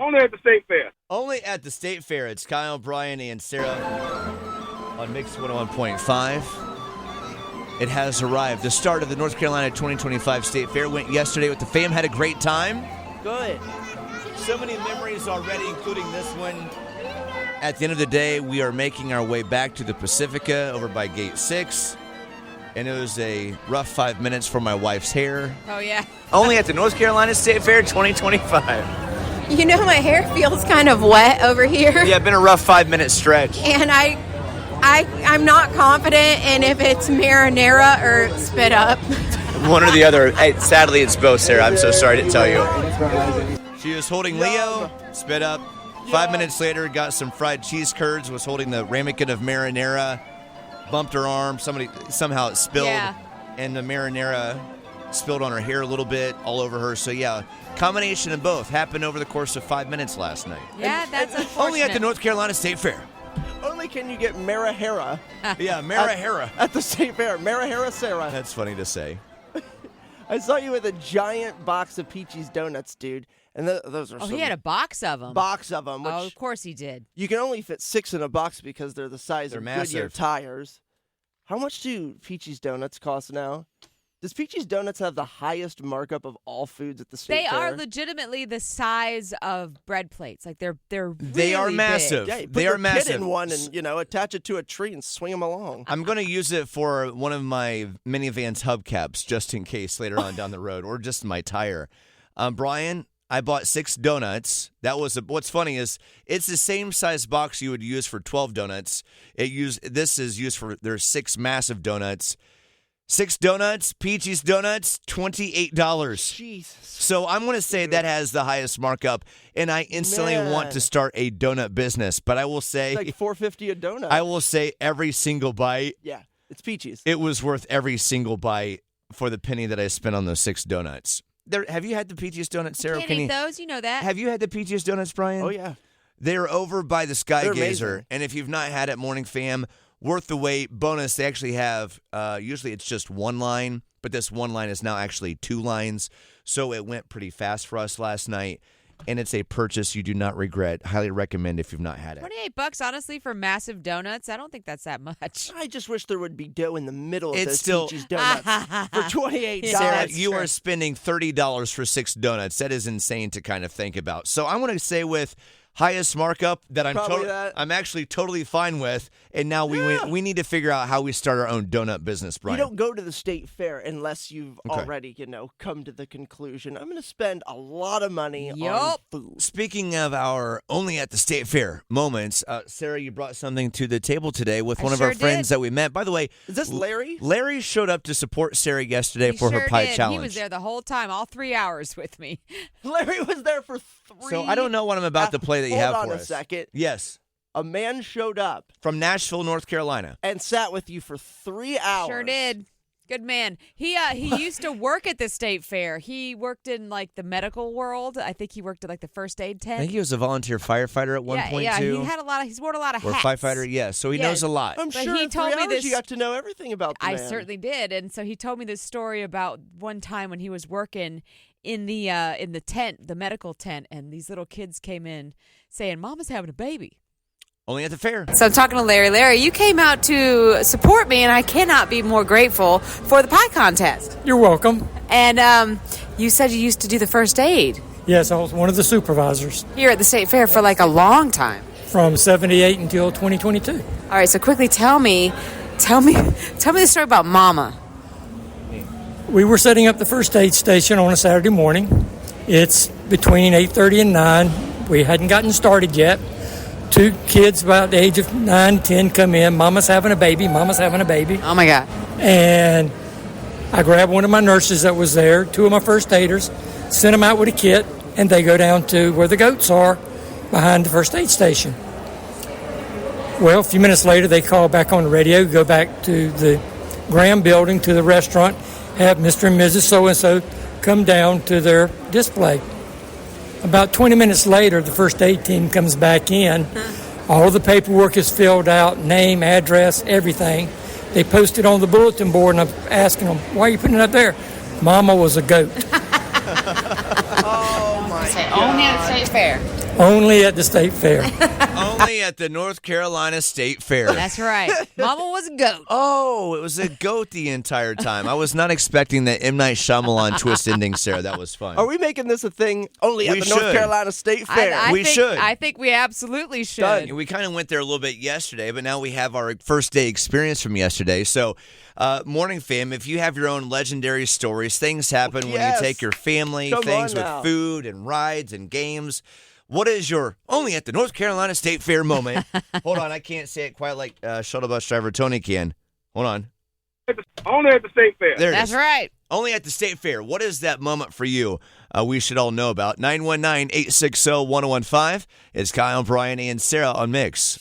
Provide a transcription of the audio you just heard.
Only at the State Fair. Only at the State Fair. It's Kyle, Brian, and Sarah on Mix 101.5. It has arrived. The start of the North Carolina 2025 State Fair went yesterday with the fam. Had a great time. Good. So many memories already, including this one. At the end of the day, we are making our way back to the Pacifica over by Gate 6. And it was a rough 5 minutes for my wife's hair. Oh, yeah. Only at the North Carolina State Fair 2025. You know, my hair feels kind of wet over here. Yeah, been a rough 5-minute stretch. And I'm not confident in if it's marinara or spit up. One or the other. Hey, sadly, it's both, Sarah. I'm so sorry to tell you. She was holding Leo, spit up. 5 minutes later, got some fried cheese curds, was holding the ramekin of marinara, bumped her arm. Somehow it spilled, and the marinara spilled on her hair a little bit, all over her. So, yeah, combination of both happened over the course of 5 minutes last night. Yeah, that's unfortunate. Only at the North Carolina State Fair. Only can you get Marahera. Yeah, Marahera. At the State Fair. Marahera Sarah. That's funny to say. I saw you with a giant box of Peachy's Donuts, dude. And those are he had a box of them. Box of them. Which of course he did. You can only fit 6 in a box because they're the size of massive. Goodyear tires. How much do Peachy's Donuts cost now? Does Peachy's Donuts have the highest markup of all foods at the State Fair? They are legitimately the size of bread plates. Like they're really They are massive. Yeah, you put They your are massive. kid in one and, attach it to a tree and swing them along. I'm going to use it for one of my minivan's hubcaps just in case later on down the road, or just my tire. Brian, I bought 6 donuts. What's funny is it's the same size box you would use for 12 donuts. This is used for there's 6 massive donuts. 6 donuts, Peachy's Donuts, $28. Jesus. So I'm going to say that has the highest markup, and I instantly want to start a donut business. But I will say, It's like $4.50 a donut. I will say every single bite. Yeah, it's Peachy's. It was worth every single bite for the penny that I spent on those 6 donuts. Have you had the Peachy's Donuts, Sarah? Can't eat those, you know that. Have you had the Peachy's Donuts, Brian? Oh, yeah. They're over by the Sky They're Gazer. amazing. And if you've not had it, Morning Fam, worth the wait. Bonus, they actually have, usually it's just one line, but this one line is now actually 2 lines. So it went pretty fast for us last night. And it's a purchase you do not regret. Highly recommend if you've not had it. $28, honestly, for massive donuts. I don't think that's that much. I just wish there would be dough in the middle of It's those still- Peachy's Donuts for $28. Sarah, you are spending $30 for 6 donuts. That is insane to kind of think about. So I'm going to say with highest markup that I'm actually totally fine with. And now we need to figure out how we start our own donut business, Brian. You don't go to the State Fair unless you've already, come to the conclusion. I'm going to spend a lot of money on food. Speaking of our only at the State Fair moments, Sarah, you brought something to the table today with one of our friends that we met. By the way, is this Larry? Larry showed up to support Sarah yesterday for her pie challenge. He was there the whole time, all 3 hours with me. Larry was there for 3 So I don't know what I'm about to play that you have for us. Hold on a second. Yes. A man showed up from Nashville, North Carolina, and sat with you for 3 hours. Sure did. Good man. He used to work at the State Fair. He worked in like the medical world. I think he worked at like the first aid tent. I think he was a volunteer firefighter at one point too. He had he's worn a lot of hats. Or firefighter, yeah. So he knows a lot. I'm sure he told me this. You got to know everything about the man. I certainly did, and so he told me this story about one time when he was working in the tent, the medical tent, and these little kids came in saying, "Mama's having a baby." Only at the fair. So I'm talking to Larry. Larry, you came out to support me, and I cannot be more grateful for the pie contest. You're welcome. And you said you used to do the first aid. Yes, I was one of the supervisors. Here at the State Fair for like a long time. From 78 until 2022. All right, so quickly tell me the story about Mama. We were setting up the first aid station on a Saturday morning. It's between 8:30 and 9. We hadn't gotten started yet. 2 kids about the age of 9, 10 come in. Mama's having a baby. Mama's having a baby. Oh, my God. And I grabbed one of my nurses that was there, 2 of my first aiders, sent them out with a kit, and they go down to where the goats are behind the first aid station. Well, a few minutes later, they call back on the radio, go back to the Graham building, to the restaurant, have Mr. and Mrs. So-and-so come down to their display. About 20 minutes later, the first aid team comes back in. All the paperwork is filled out, name, address, everything. They post it on the bulletin board, and I'm asking them, why are you putting it up there? Mama was a goat. Oh, my God. Only at the State Fair. Only at the state fair. Only at the North Carolina State Fair. That's right. Mama was a goat. Oh, it was a goat the entire time. I was not expecting the M. Night Shyamalan twist ending, Sarah. That was fun. Are we making this a thing only at We the North should. Carolina State Fair? We should. I think we absolutely should. Done. We kind of went there a little bit yesterday, but now we have our first day experience from yesterday. So, morning fam, if you have your own legendary stories, things happen when you Yes. take your family, Come things on with now. food and rides and games. What is your only at the North Carolina State Fair moment? Hold on, I can't say it quite like shuttle bus driver Tony can. Hold on. Only at the state fair. There it That's is. right. Only at the State Fair. What is that moment for you? We should all know about. 919-860-1015. It's Kyle, Brian, and Sarah on Mix.